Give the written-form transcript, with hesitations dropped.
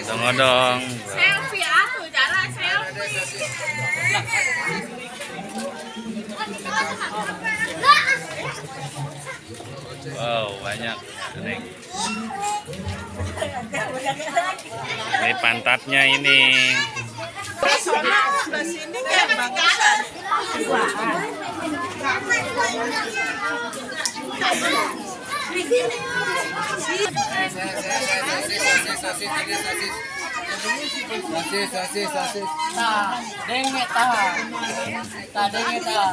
Odong-odong. Selfie aku, jalan selfie. Wow, banyak. Ini pantatnya ini. Sebelah sini kayak bagusan. Sosis. Nah, denget tah. Tah denget tah.